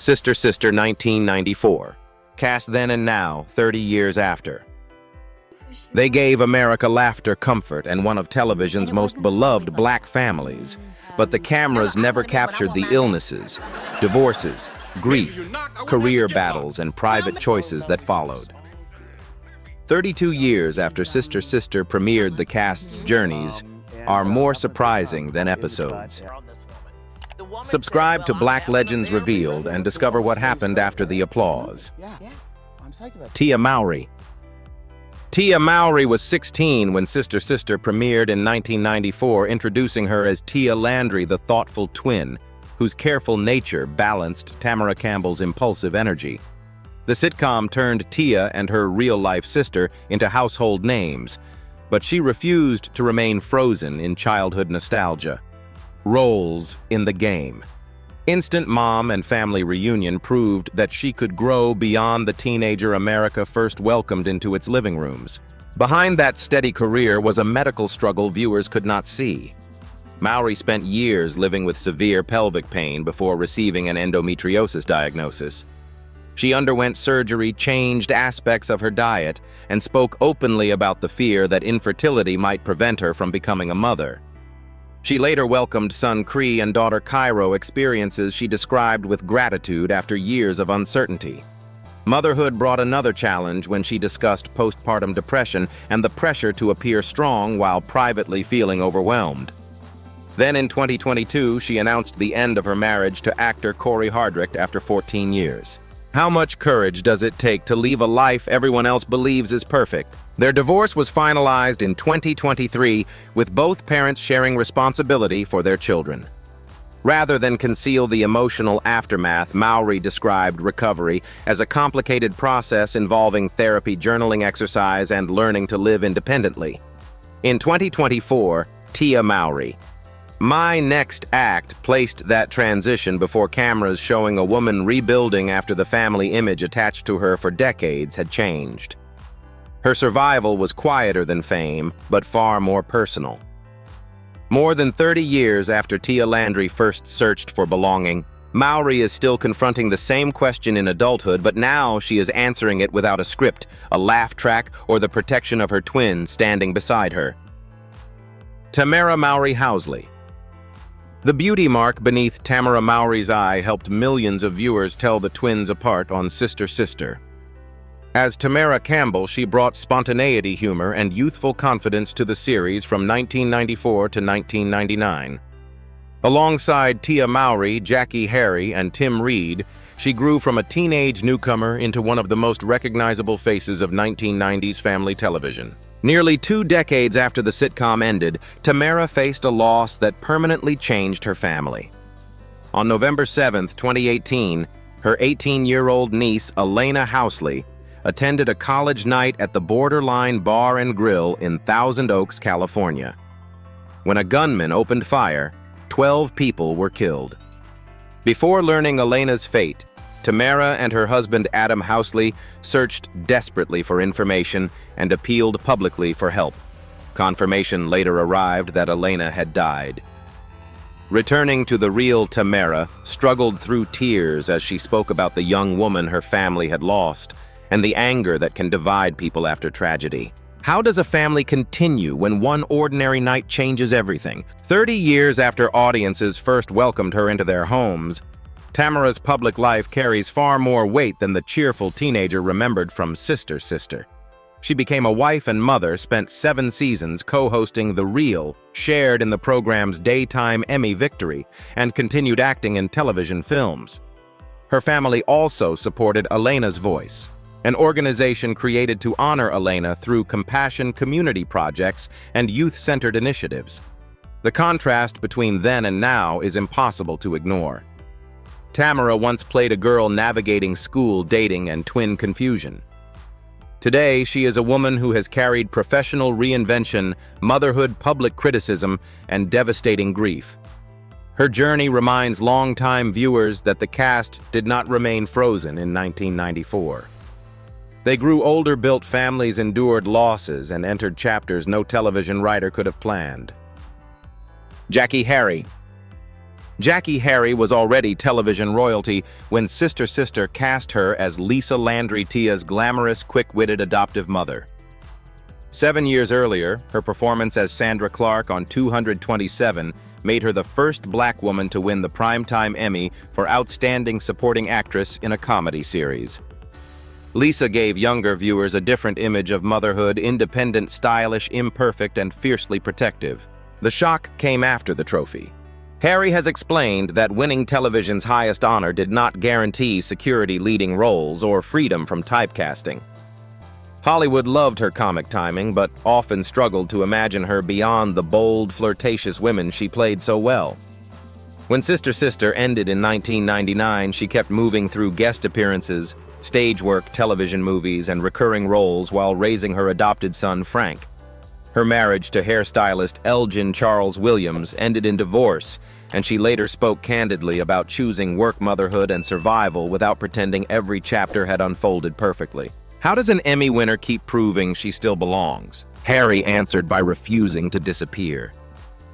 Sister Sister 1994. Cast then and now, 30 years after. They gave America laughter, comfort, and one of television's most beloved black families. But the cameras never captured the illnesses, divorces, grief, career battles, and private choices that followed. 32 years after Sister Sister premiered, the cast's journeys are more surprising than episodes. Subscribe to Black Legends Revealed and discover what happened after the applause. Tia Mowry. Tia Mowry was 16 when Sister Sister premiered in 1994, introducing her as Tia Landry, the thoughtful twin, whose careful nature balanced Tamara Campbell's impulsive energy. The sitcom turned Tia and her real-life sister into household names, but she refused to remain frozen in childhood nostalgia. Roles in the game. Instant mom and family reunion proved that she could grow beyond the teenager America first welcomed into its living rooms. Behind that steady career was a medical struggle viewers could not see. Mowry spent years living with severe pelvic pain before receiving an endometriosis diagnosis. She underwent surgery, changed aspects of her diet, and spoke openly about the fear that infertility might prevent her from becoming a mother. She later welcomed son Cree and daughter Cairo, experiences she described with gratitude after years of uncertainty. Motherhood brought another challenge when she discussed postpartum depression and the pressure to appear strong while privately feeling overwhelmed. Then in 2022, she announced the end of her marriage to actor Corey Hardrict after 14 years. How much courage does it take to leave a life everyone else believes is perfect? Their divorce was finalized in 2023, with both parents sharing responsibility for their children. Rather than conceal the emotional aftermath, Mowry described recovery as a complicated process involving therapy, journaling, exercise, and learning to live independently. In 2024, Tia Mowry. My Next Act placed that transition before cameras, showing a woman rebuilding after the family image attached to her for decades had changed. Her survival was quieter than fame, but far more personal. More than 30 years after Tia Landry first searched for belonging, Mowry is still confronting the same question in adulthood, but now she is answering it without a script, a laugh track, or the protection of her twin standing beside her. Tamera Mowry-Housley. The beauty mark beneath Tamera Mowry's eye helped millions of viewers tell the twins apart on Sister Sister. As Tamera Campbell, she brought spontaneity, humor, and youthful confidence to the series from 1994 to 1999. Alongside Tia Mowry, Jackée Harry, and Tim Reid, she grew from a teenage newcomer into one of the most recognizable faces of 1990s family television. Nearly 2 decades after the sitcom ended, Tamera faced a loss that permanently changed her family. On November 7, 2018, her 18-year-old niece, Elena Housley, attended a college night at the Borderline Bar and Grill in Thousand Oaks, California. When a gunman opened fire, 12 people were killed. Before learning Elena's fate, Tamera and her husband Adam Housley searched desperately for information and appealed publicly for help. Confirmation later arrived that Elena had died. Returning to the real Tamera struggled through tears as she spoke about the young woman her family had lost and the anger that can divide people after tragedy. How does a family continue when one ordinary night changes everything? 30 years after audiences first welcomed her into their homes, Tamera's public life carries far more weight than the cheerful teenager remembered from Sister Sister. She became a wife and mother, spent 7 seasons co-hosting The Real, shared in the program's daytime Emmy victory, and continued acting in television films. Her family also supported Elena's Voice, an organization created to honor Elena through compassion community projects and youth-centered initiatives. The contrast between then and now is impossible to ignore. Tamera once played a girl navigating school, dating, and twin confusion. Today, she is a woman who has carried professional reinvention, motherhood, public criticism, and devastating grief. Her journey reminds longtime viewers that the cast did not remain frozen in 1994. They grew older, built families, endured losses, and entered chapters no television writer could have planned. Jackée Harry. Jackée Harry was already television royalty when Sister Sister cast her as Lisa Landry Tia's glamorous, quick-witted adoptive mother. 7 years earlier, her performance as Sandra Clark on 227 made her the first black woman to win the Primetime Emmy for Outstanding Supporting Actress in a Comedy Series. Lisa gave younger viewers a different image of motherhood: independent, stylish, imperfect, and fiercely protective. The shock came after the trophy. Harry has explained that winning television's highest honor did not guarantee security leading roles or freedom from typecasting. Hollywood loved her comic timing, but often struggled to imagine her beyond the bold, flirtatious women she played so well. When Sister Sister ended in 1999, she kept moving through guest appearances, stage work, television movies, and recurring roles while raising her adopted son, Frank. Her marriage to hairstylist Elgin Charles Williams ended in divorce, and she later spoke candidly about choosing work, motherhood, and survival without pretending every chapter had unfolded perfectly. How does an Emmy winner keep proving she still belongs? Harry answered by refusing to disappear.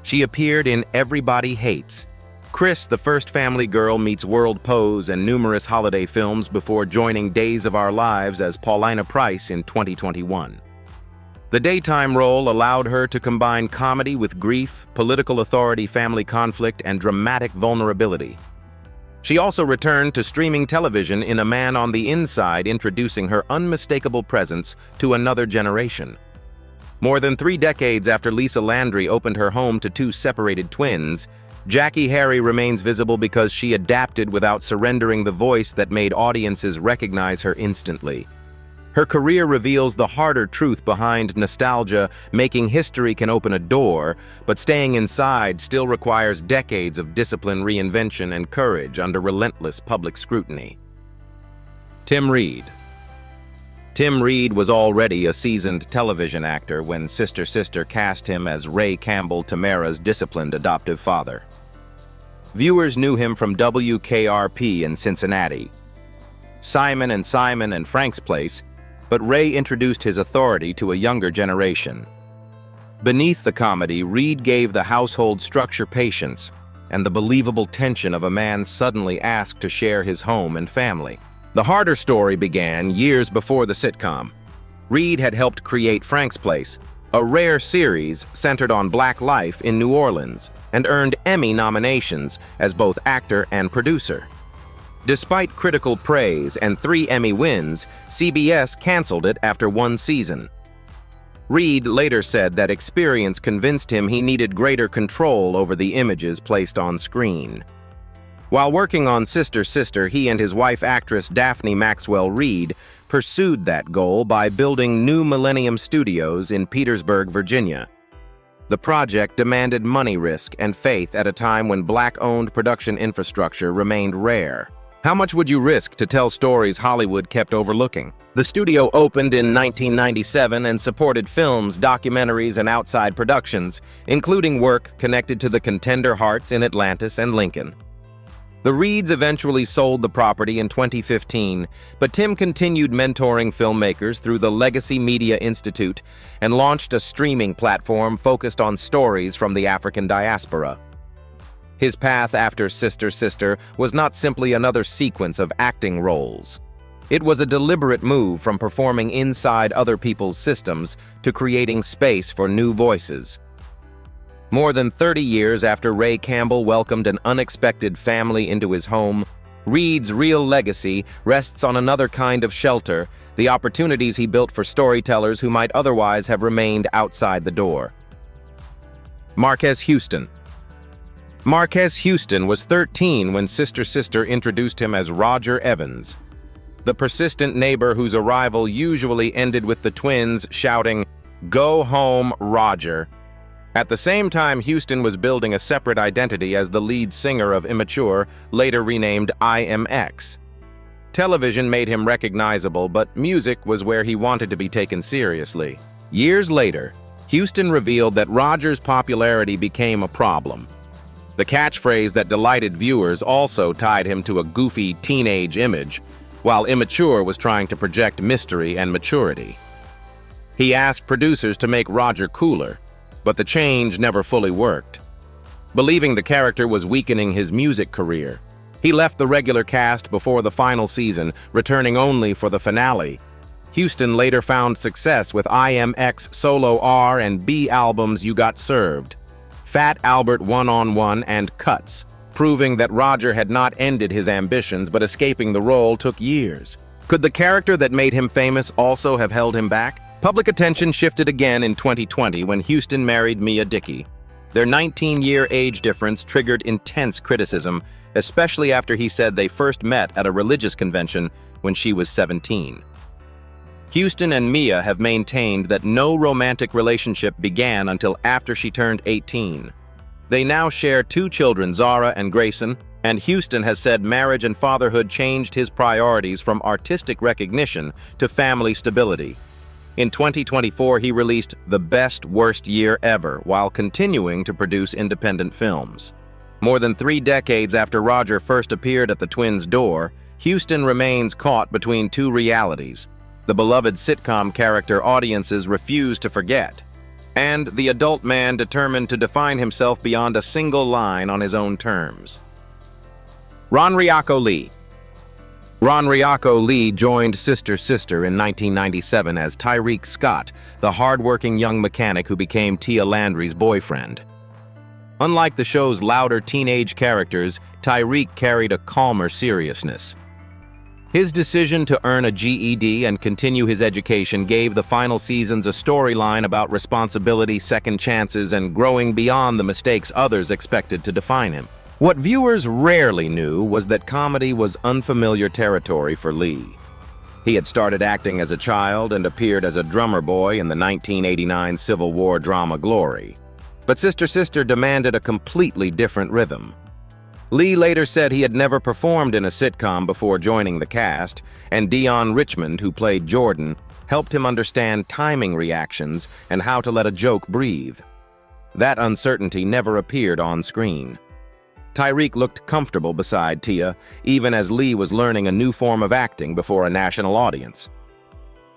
She appeared in Everybody Hates, Chris, the First Family Girl Meets World Pose, and numerous holiday films before joining Days of Our Lives as Paulina Price in 2021. The daytime role allowed her to combine comedy with grief, political authority, family conflict, and dramatic vulnerability. She also returned to streaming television in A Man on the Inside, introducing her unmistakable presence to another generation. More than 3 decades after Lisa Landry opened her home to 2 separated twins, Jackée Harry remains visible because she adapted without surrendering the voice that made audiences recognize her instantly. Her career reveals the harder truth behind nostalgia. Making history can open a door, but staying inside still requires decades of discipline, reinvention, and courage under relentless public scrutiny. Tim Reid. Tim Reid was already a seasoned television actor when Sister Sister cast him as Ray Campbell, Tamera's disciplined adoptive father. Viewers knew him from WKRP in Cincinnati, Simon and Frank's Place, but Ray introduced his authority to a younger generation. Beneath the comedy, Reid gave the household structure, patience, and the believable tension of a man suddenly asked to share his home and family. The harder story began years before the sitcom. Reid had helped create Frank's Place, a rare series centered on Black life in New Orleans, and earned Emmy nominations as both actor and producer. Despite critical praise and 3 Emmy wins, CBS canceled it after 1 season. Reid later said that experience convinced him he needed greater control over the images placed on screen. While working on Sister Sister, he and his wife, actress Daphne Maxwell Reid, pursued that goal by building New Millennium Studios in Petersburg, Virginia. The project demanded money, risk, and faith at a time when Black-owned production infrastructure remained rare. How much would you risk to tell stories Hollywood kept overlooking? The studio opened in 1997 and supported films, documentaries, and outside productions, including work connected to the Contender Hearts in Atlantis and Lincoln. The Reids eventually sold the property in 2015, but Tim continued mentoring filmmakers through the Legacy Media Institute and launched a streaming platform focused on stories from the African diaspora. His path after Sister Sister was not simply another sequence of acting roles. It was a deliberate move from performing inside other people's systems to creating space for new voices. More than 30 years after Ray Campbell welcomed an unexpected family into his home, Reid's real legacy rests on another kind of shelter, the opportunities he built for storytellers who might otherwise have remained outside the door. Marques Houston. Marques Houston was 13 when Sister Sister introduced him as Roger Evans, the persistent neighbor whose arrival usually ended with the twins shouting, "Go home, Roger." At the same time, Houston was building a separate identity as the lead singer of Immature, later renamed IMX. Television made him recognizable, but music was where he wanted to be taken seriously. Years later, Houston revealed that Roger's popularity became a problem. The catchphrase that delighted viewers also tied him to a goofy teenage image, while Immature was trying to project mystery and maturity. He asked producers to make Roger cooler, but the change never fully worked. believing the character was weakening his music career. He left the regular cast before the final season, returning only for the finale. Houston later found success with IMX solo R and B albums You Got Served, Fat Albert One-on-One, and Cuts, proving that Roger had not ended his ambitions, but escaping the role took years. Could the character that made him famous also have held him back? Public attention shifted again in 2020 when Houston married Mia Dickey. Their 19-year age difference triggered intense criticism, especially after he said they first met at a religious convention when she was 17. Houston and Mia have maintained that no romantic relationship began until after she turned 18. They now share 2 children, Zara and Grayson, and Houston has said marriage and fatherhood changed his priorities from artistic recognition to family stability. In 2024, he released The Best Worst Year Ever while continuing to produce independent films. More than 3 decades after Roger first appeared at the twins' door, Houston remains caught between 2 realities: the beloved sitcom character audiences refuse to forget, and the adult man determined to define himself beyond a single line on his own terms. RonReaco Lee. RonReaco Lee joined Sister Sister in 1997 as Tyreek Scott, the hard-working young mechanic who became Tia Landry's boyfriend. Unlike the show's louder teenage characters, Tyreek carried a calmer seriousness. His decision to earn a GED and continue his education gave the final seasons a storyline about responsibility, second chances, and growing beyond the mistakes others expected to define him. What viewers rarely knew was that comedy was unfamiliar territory for Lee. He had started acting as a child and appeared as a drummer boy in the 1989 Civil War drama Glory. But Sister Sister demanded a completely different rhythm. Lee later said he had never performed in a sitcom before joining the cast, and Deon Richmond, who played Jordan, helped him understand timing reactions and how to let a joke breathe. That uncertainty never appeared on screen. Tyreek looked comfortable beside Tia, even as Lee was learning a new form of acting before a national audience.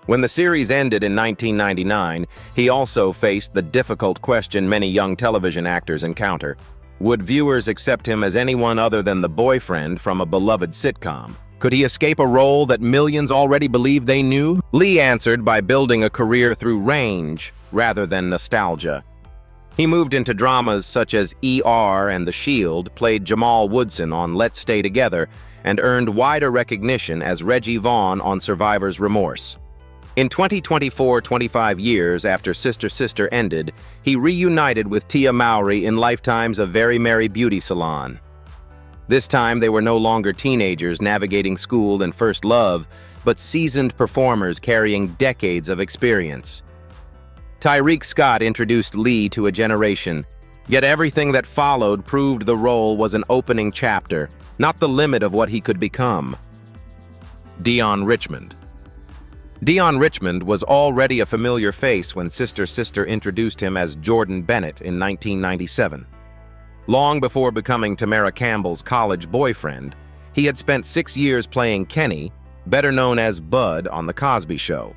When the series ended in 1999, he also faced the difficult question many young television actors encounter: would viewers accept him as anyone other than the boyfriend from a beloved sitcom? Could he escape a role that millions already believed they knew? Lee answered by building a career through range rather than nostalgia. He moved into dramas such as ER and The Shield, played Jamal Woodson on Let's Stay Together, and earned wider recognition as Reggie Vaughn on Survivor's Remorse. In 2024, 25 years after Sister Sister ended, he reunited with Tia Mowry in Lifetime's A Very Merry Beauty Salon. This time, they were no longer teenagers navigating school and first love, but seasoned performers carrying decades of experience. Tyreek Scott introduced Lee to a generation, yet everything that followed proved the role was an opening chapter, not the limit of what he could become. Deon Richmond. Deon Richmond was already a familiar face when Sister Sister introduced him as Jordan Bennett in 1997. Long before becoming Tamera Campbell's college boyfriend, he had spent 6 years playing Kenny, better known as Bud, on The Cosby Show.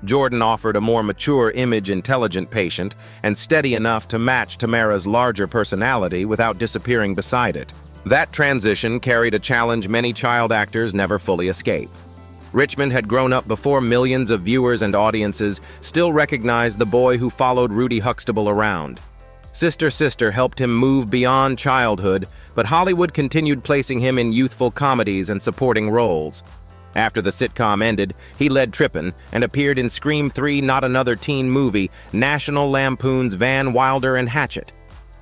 Jordan offered a more mature image-intelligent patient and steady enough to match Tamera's larger personality without disappearing beside it. That transition carried a challenge many child actors never fully escape. Richmond had grown up before millions of viewers and audiences still recognized the boy who followed Rudy Huxtable around. Sister Sister helped him move beyond childhood, but Hollywood continued placing him in youthful comedies and supporting roles. After the sitcom ended, he led Trippin' and appeared in Scream 3 Not Another Teen Movie, National Lampoon's Van Wilder and Hatchet.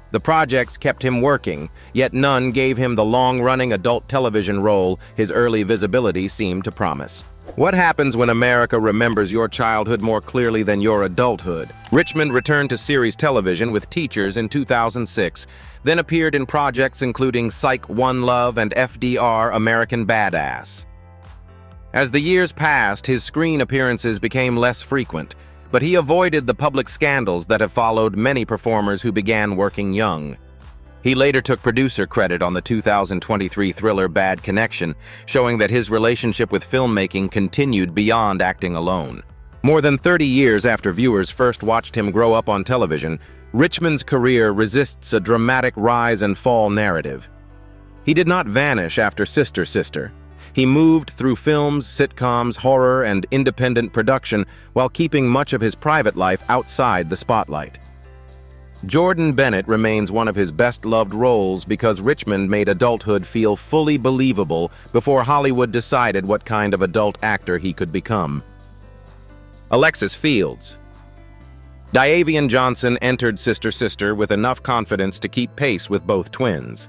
The projects kept him working, yet none gave him the long-running adult television role his early visibility seemed to promise. What happens when America remembers your childhood more clearly than your adulthood? Richmond returned to series television with Teachers in 2006, then appeared in projects including Psych One Love and FDR American Badass. As the years passed, his screen appearances became less frequent, but he avoided the public scandals that have followed many performers who began working young. He later took producer credit on the 2023 thriller Bad Connection, showing that his relationship with filmmaking continued beyond acting alone. More than 30 years after viewers first watched him grow up on television, Richmond's career resists a dramatic rise and fall narrative. He did not vanish after Sister Sister. He moved through films, sitcoms, horror, and independent production while keeping much of his private life outside the spotlight. Jordan Bennett remains one of his best-loved roles because Richmond made adulthood feel fully believable before Hollywood decided what kind of adult actor he could become. Alexis Fields. Davian Johnson entered Sister Sister with enough confidence to keep pace with both twins.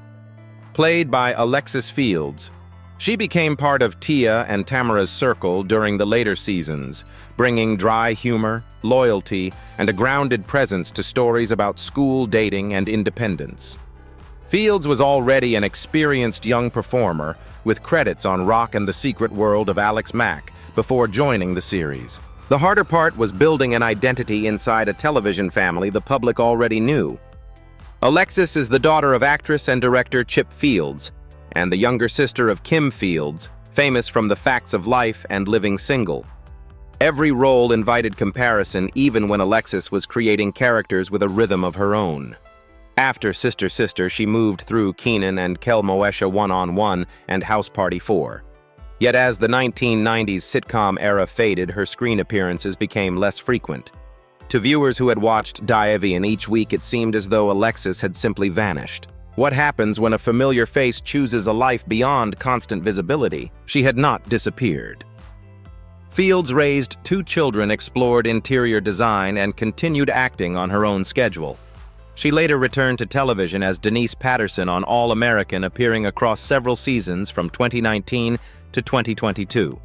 Played by Alexis Fields, she became part of Tia and Tamera's circle during the later seasons, bringing dry humor, loyalty, and a grounded presence to stories about school, dating, and independence. Fields was already an experienced young performer, with credits on Rock and the Secret World of Alex Mack before joining the series. The harder part was building an identity inside a television family the public already knew. Alexis is the daughter of actress and director Chip Fields, and the younger sister of Kim Fields, famous from The Facts of Life and Living Single. Every role invited comparison, even when Alexis was creating characters with a rhythm of her own. After Sister Sister, she moved through Kenan and Kel Moesha One-on-One and House Party 4. Yet as the 1990s sitcom era faded, her screen appearances became less frequent. To viewers who had watched Davian each week, it seemed as though Alexis had simply vanished. What happens when a familiar face chooses a life beyond constant visibility? She had not disappeared. Fields raised 2 children, explored interior design, and continued acting on her own schedule. She later returned to television as Denise Patterson on All American, appearing across several seasons from 2019 to 2022.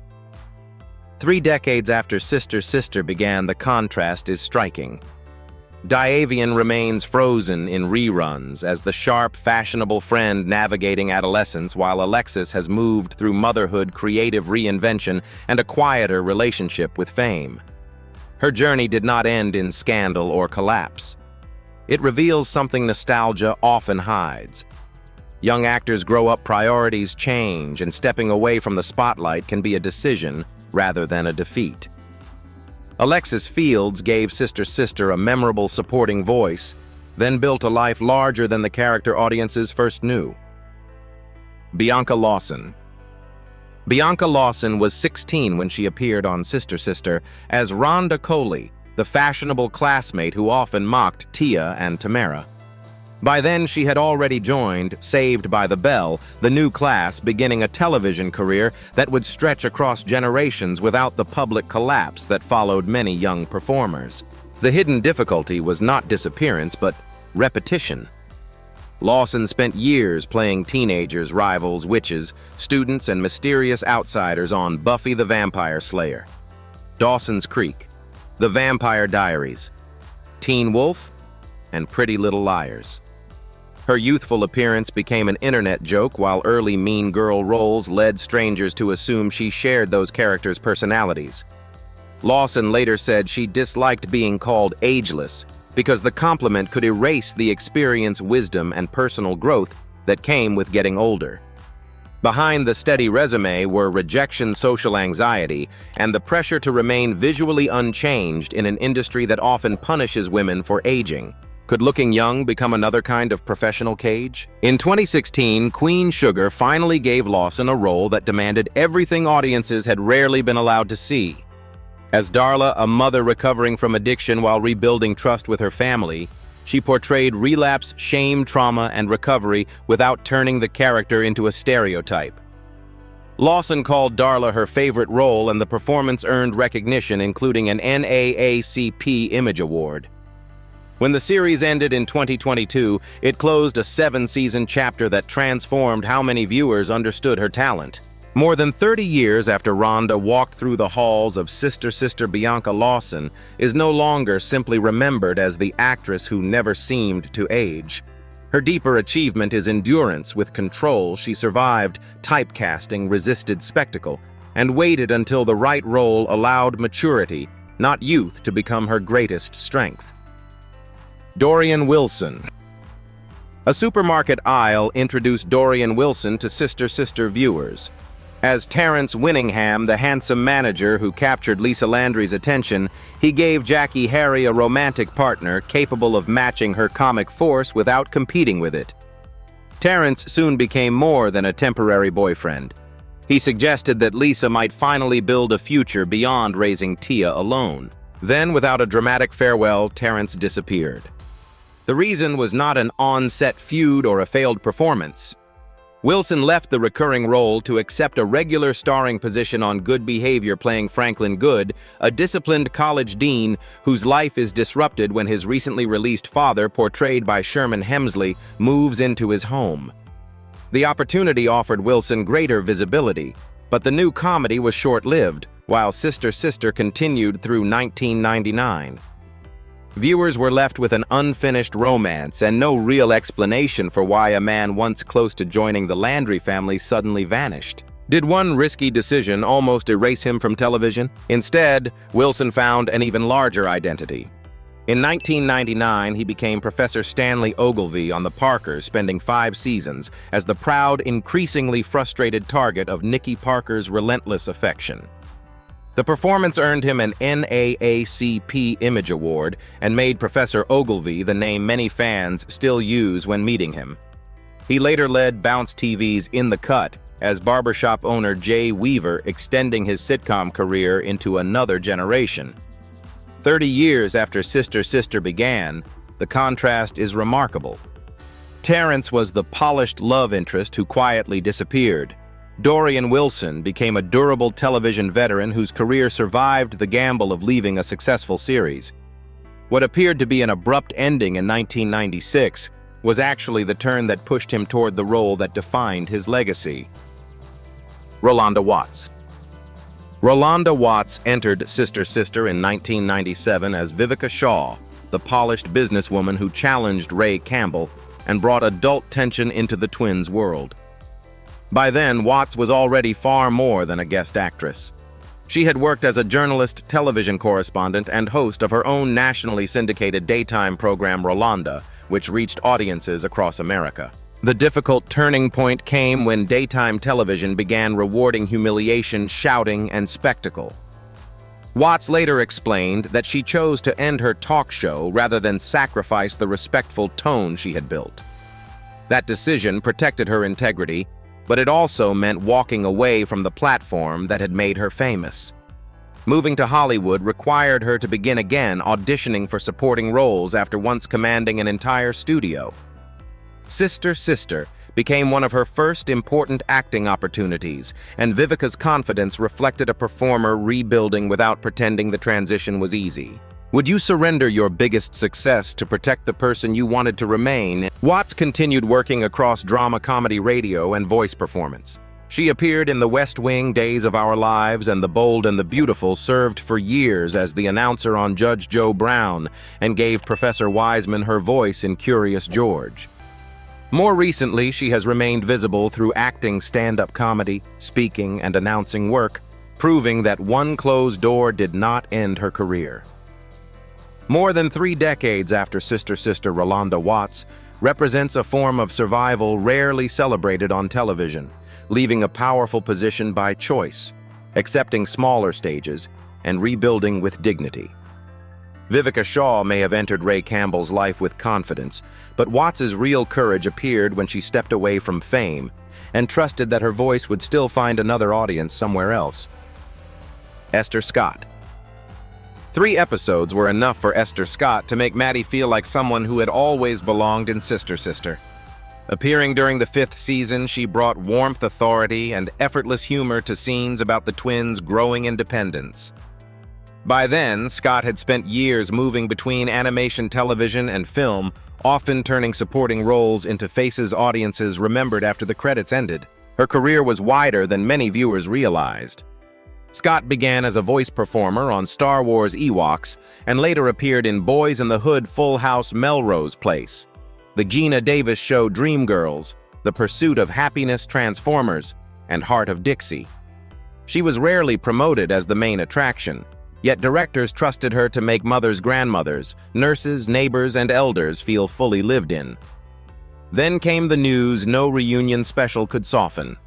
3 decades after Sister Sister began, the contrast is striking. Davian remains frozen in reruns as the sharp, fashionable friend navigating adolescence, while Alexis has moved through motherhood, creative reinvention, and a quieter relationship with fame. Her journey did not end in scandal or collapse. It reveals something nostalgia often hides. Young actors grow up, priorities change, and stepping away from the spotlight can be a decision rather than a defeat. Alexis Fields gave Sister Sister a memorable supporting voice, then built a life larger than the character audiences first knew. Bianca Lawson. Bianca Lawson was 16 when she appeared on Sister Sister as RonReaco Lee, the fashionable classmate who often mocked Tia and Tamera. By then, she had already joined Saved by the Bell, the new class, beginning a television career that would stretch across generations without the public collapse that followed many young performers. The hidden difficulty was not disappearance, but repetition. Lawson spent years playing teenagers, rivals, witches, students, and mysterious outsiders on Buffy the Vampire Slayer, Dawson's Creek, The Vampire Diaries, Teen Wolf, and Pretty Little Liars. Her youthful appearance became an internet joke, while early mean girl roles led strangers to assume she shared those characters' personalities. Lawson later said she disliked being called ageless because the compliment could erase the experience, wisdom, and personal growth that came with getting older. Behind the steady resume were rejection, social anxiety, and the pressure to remain visually unchanged in an industry that often punishes women for aging. Could looking young become another kind of professional cage? In 2016, Queen Sugar finally gave Lawson a role that demanded everything audiences had rarely been allowed to see. As Darla, a mother recovering from addiction while rebuilding trust with her family, she portrayed relapse, shame, trauma, and recovery without turning the character into a stereotype. Lawson called Darla her favorite role, and the performance earned recognition, including an NAACP Image Award. When the series ended in 2022, it closed a 7-season chapter that transformed how many viewers understood her talent. More than 30 years after Rhonda walked through the halls of Sister Sister, Bianca Lawson is no longer simply remembered as the actress who never seemed to age. Her deeper achievement is endurance. With control, she survived typecasting, resisted spectacle, and waited until the right role allowed maturity, not youth, to become her greatest strength. Dorien Wilson. A supermarket aisle introduced Dorien Wilson to Sister Sister viewers. As Terrence Winningham, the handsome manager who captured Lisa Landry's attention, he gave Jackée Harry a romantic partner capable of matching her comic force without competing with it. Terrence soon became more than a temporary boyfriend. He suggested that Lisa might finally build a future beyond raising Tia alone. Then, without a dramatic farewell, Terrence disappeared. The reason was not an on-set feud or a failed performance. Wilson left the recurring role to accept a regular starring position on Good Behavior, playing Franklin Good, a disciplined college dean whose life is disrupted when his recently released father, portrayed by Sherman Hemsley, moves into his home. The opportunity offered Wilson greater visibility, but the new comedy was short-lived, while Sister Sister continued through 1999. Viewers were left with an unfinished romance and no real explanation for why a man once close to joining the Landry family suddenly vanished. Did one risky decision almost erase him from television? Instead, Wilson found an even larger identity. In 1999, he became Professor Stanley Ogilvy on The Parkers, spending 5 seasons as the proud, increasingly frustrated target of Nicky Parker's relentless affection. The performance earned him an NAACP Image Award and made Professor Ogilvy the name many fans still use when meeting him. He later led Bounce TV's In the Cut as barbershop owner Jay Weaver, extending his sitcom career into another generation. 30 years after Sister Sister began, the contrast is remarkable. Terrence was the polished love interest who quietly disappeared. Dorien Wilson became a durable television veteran whose career survived the gamble of leaving a successful series. What appeared to be an abrupt ending in 1996 was actually the turn that pushed him toward the role that defined his legacy. Rolonda Watts. Rolonda Watts entered Sister Sister in 1997 as Vivica Shaw, the polished businesswoman who challenged Ray Campbell and brought adult tension into the twins' world. By then, Watts was already far more than a guest actress. She had worked as a journalist, television correspondent, and host of her own nationally syndicated daytime program Rolonda, which reached audiences across America. The difficult turning point came when daytime television began rewarding humiliation, shouting, and spectacle. Watts later explained that she chose to end her talk show rather than sacrifice the respectful tone she had built. That decision protected her integrity, but it also meant walking away from the platform that had made her famous. Moving to Hollywood required her to begin again auditioning for supporting roles after once commanding an entire studio. Sister Sister became one of her first important acting opportunities, and Vivica's confidence reflected a performer rebuilding without pretending the transition was easy. Would you surrender your biggest success to protect the person you wanted to remain? Watts continued working across drama, comedy, radio, and voice performance. She appeared in The West Wing, Days of Our Lives, and The Bold and the Beautiful, served for years as the announcer on Judge Joe Brown, and gave Professor Wiseman her voice in Curious George. More recently, she has remained visible through acting, stand-up comedy, speaking, and announcing work, proving that one closed door did not end her career. More than 3 decades after Sister Sister, Rolonda Watts represents a form of survival rarely celebrated on television, leaving a powerful position by choice, accepting smaller stages, and rebuilding with dignity. Vivica Shaw may have entered Ray Campbell's life with confidence, but Watts's real courage appeared when she stepped away from fame and trusted that her voice would still find another audience somewhere else. Esther Scott. 3 episodes were enough for Esther Scott to make Maddie feel like someone who had always belonged in Sister Sister. Appearing during the 5th season, she brought warmth, authority, and effortless humor to scenes about the twins' growing independence. By then, Scott had spent years moving between animation, television, and film, often turning supporting roles into faces audiences remembered after the credits ended. Her career was wider than many viewers realized. Scott began as a voice performer on Star Wars Ewoks and later appeared in Boys in the Hood, Full House, Melrose Place, the Geena Davis Show, Dreamgirls, The Pursuit of Happiness, Transformers, and Heart of Dixie. She was rarely promoted as the main attraction, yet directors trusted her to make mothers, grandmothers, nurses, neighbors, and elders feel fully lived in. Then came the news no reunion special could soften.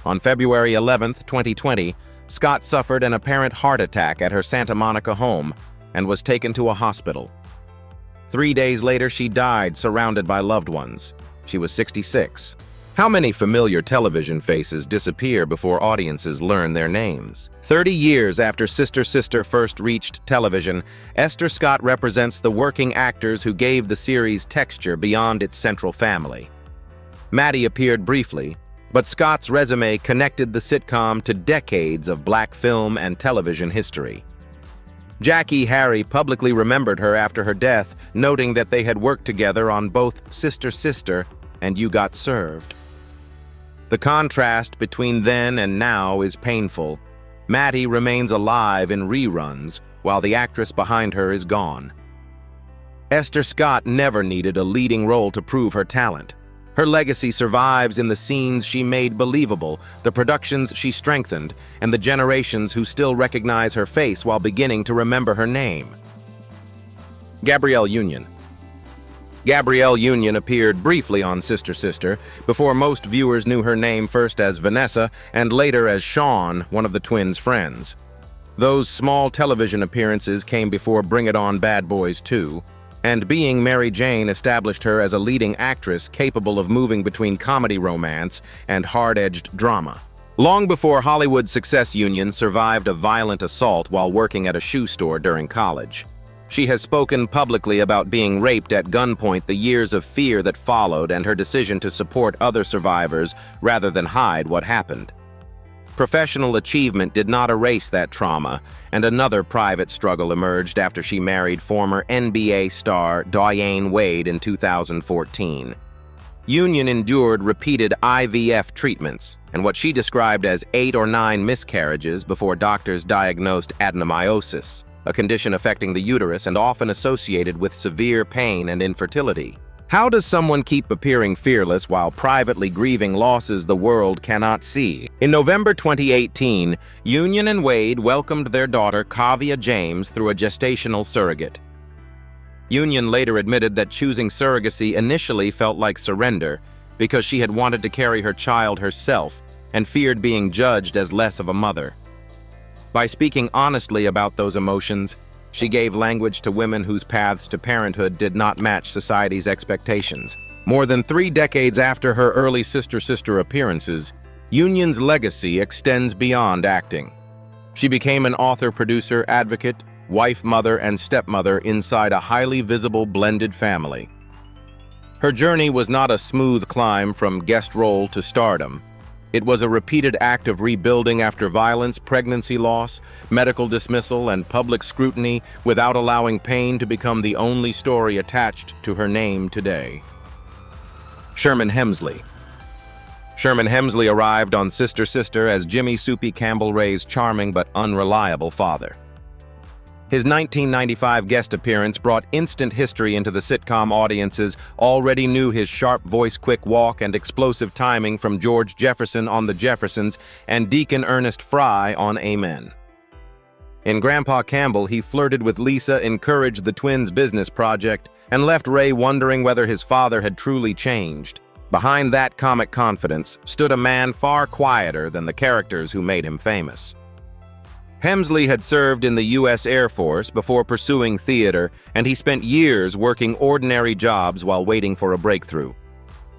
On February 11, 2020, Scott suffered an apparent heart attack at her Santa Monica home and was taken to a hospital. 3 days later, she died surrounded by loved ones. She was 66. How many familiar television faces disappear before audiences learn their names? 30 years after Sister Sister first reached television, Esther Scott represents the working actors who gave the series texture beyond its central family. Maddie appeared briefly, but Scott's resume connected the sitcom to decades of black film and television history. Jackée Harry publicly remembered her after her death, noting that they had worked together on both Sister Sister and You Got Served. The contrast between then and now is painful. Maddie remains alive in reruns, while the actress behind her is gone. Esther Scott never needed a leading role to prove her talent. Her legacy survives in the scenes she made believable, the productions she strengthened, and the generations who still recognize her face while beginning to remember her name. Gabrielle Union. Gabrielle Union appeared briefly on Sister Sister before most viewers knew her name first as Vanessa and later as Sean, one of the twins' friends. Those small television appearances came before Bring It On Bad Boys 2, and Being Mary Jane established her as a leading actress capable of moving between comedy romance and hard-edged drama. Long before Hollywood's success, Union survived a violent assault while working at a shoe store during college. She has spoken publicly about being raped at gunpoint, the years of fear that followed, and her decision to support other survivors rather than hide what happened. Professional achievement did not erase that trauma, and another private struggle emerged after she married former NBA star Dwyane Wade in 2014. Union endured repeated IVF treatments and what she described as 8 or 9 miscarriages before doctors diagnosed adenomyosis, a condition affecting the uterus and often associated with severe pain and infertility. How does someone keep appearing fearless while privately grieving losses the world cannot see? In November 2018, Union and Wade welcomed their daughter Kavia James through a gestational surrogate. Union later admitted that choosing surrogacy initially felt like surrender because she had wanted to carry her child herself and feared being judged as less of a mother. By speaking honestly about those emotions, she gave language to women whose paths to parenthood did not match society's expectations. More than 3 decades after her early Sister Sister appearances, Union's legacy extends beyond acting. She became an author, producer, advocate, wife, mother, and stepmother inside a highly visible blended family. Her journey was not a smooth climb from guest role to stardom. It was a repeated act of rebuilding after violence, pregnancy loss, medical dismissal, and public scrutiny without allowing pain to become the only story attached to her name today. Sherman Hemsley. Sherman Hemsley arrived on Sister Sister as Jimmy Soupy Campbell Ray's charming but unreliable father. His 1995 guest appearance brought instant history into the sitcom audiences already knew his sharp voice, quick walk, and explosive timing from George Jefferson on The Jeffersons and Deacon Ernest Fry on Amen. In Grandpa Campbell, he flirted with Lisa, encouraged the twins' business project, and left Ray wondering whether his father had truly changed. Behind that comic confidence stood a man far quieter than the characters who made him famous. Hemsley had served in the U.S. Air Force before pursuing theater, and he spent years working ordinary jobs while waiting for a breakthrough.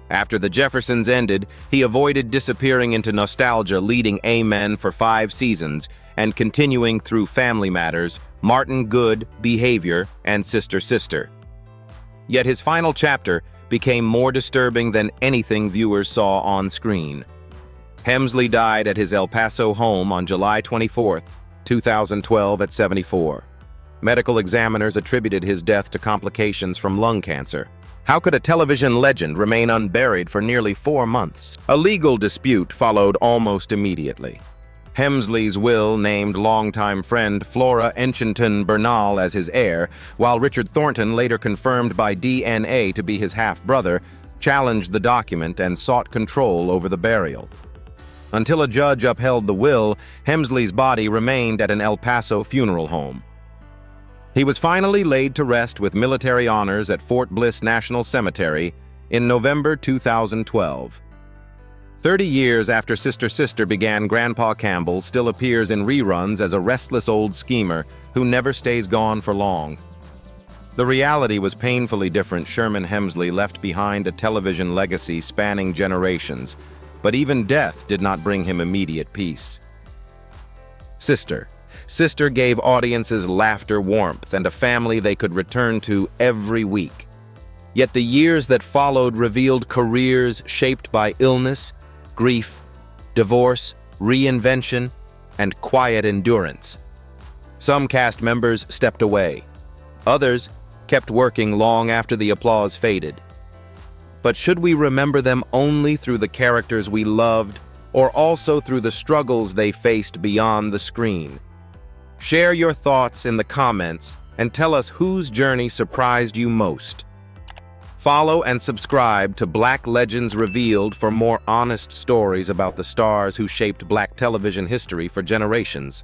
After The Jeffersons ended, he avoided disappearing into nostalgia, leading Amen for 5 seasons and continuing through Family Matters, Martin Good, Behavior, and Sister Sister. Yet his final chapter became more disturbing than anything viewers saw on screen. Hemsley died at his El Paso home on July 24, 2012 at 74. Medical examiners attributed his death to complications from lung cancer. How could a television legend remain unburied for nearly 4 months? A legal dispute followed almost immediately. Hemsley's will named longtime friend Flora Enchinton Bernal as his heir, while Richard Thornton, later confirmed by DNA to be his half-brother, challenged the document and sought control over the burial. Until a judge upheld the will, Hemsley's body remained at an El Paso funeral home. He was finally laid to rest with military honors at Fort Bliss National Cemetery in November 2012. 30 years after Sister Sister began, Grandpa Campbell still appears in reruns as a restless old schemer who never stays gone for long. The reality was painfully different. Sherman Hemsley left behind a television legacy spanning generations, but even death did not bring him immediate peace. Sister gave audiences laughter, warmth, and a family they could return to every week. Yet the years that followed revealed careers shaped by illness, grief, divorce, reinvention, and quiet endurance. Some cast members stepped away. Others kept working long after the applause faded. But should we remember them only through the characters we loved, or also through the struggles they faced beyond the screen? Share your thoughts in the comments and tell us whose journey surprised you most. Follow and subscribe to Black Legends Revealed for more honest stories about the stars who shaped Black television history for generations.